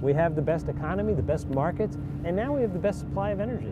We have the best economy, the best markets, and now we have the best supply of energy.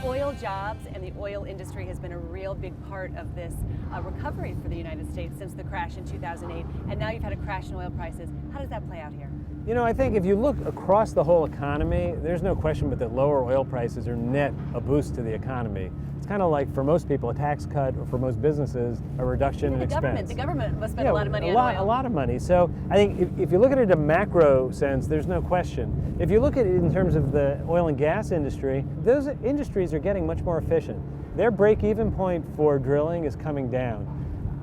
Oil jobs and the oil industry has been a real big part of this recovery for the United States since the crash in 2008, and now you've had a crash in oil prices. How does that play out here? You know, I think if you look across the whole economy, there's no question but that lower oil prices are net a boost to the economy. It's kind of like, for most people, a tax cut, or for most businesses, a reduction in expense. The government must spend a lot of money on oil. A lot of money. So I think if you look at it in a macro sense, there's no question. If you look at it in terms of the oil and gas industry, those industries are getting much more efficient. Their break-even point for drilling is coming down.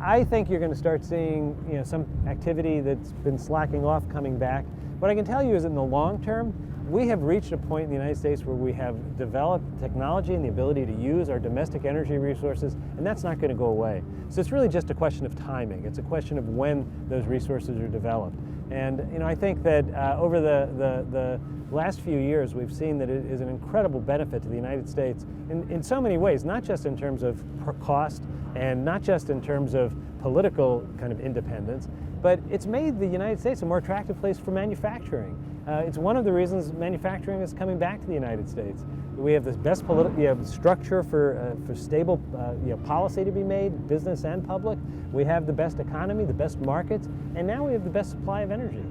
I think you're going to start seeing, some activity that's been slacking off coming back. What I can tell you is, in the long term, we have reached a point in the United States where we have developed technology and the ability to use our domestic energy resources, and that's not going to go away. So it's really just a question of timing. It's a question of when those resources are developed. And I think that over the last few years, we've seen that it is an incredible benefit to the United States in so many ways, not just in terms of cost and not just in terms of political kind of independence, but it's made the United States a more attractive place for manufacturing. It's one of the reasons manufacturing is coming back to the United States. We have the best structure for stable policy to be made, business and public. We have the best economy, the best markets, and now we have the best supply of energy.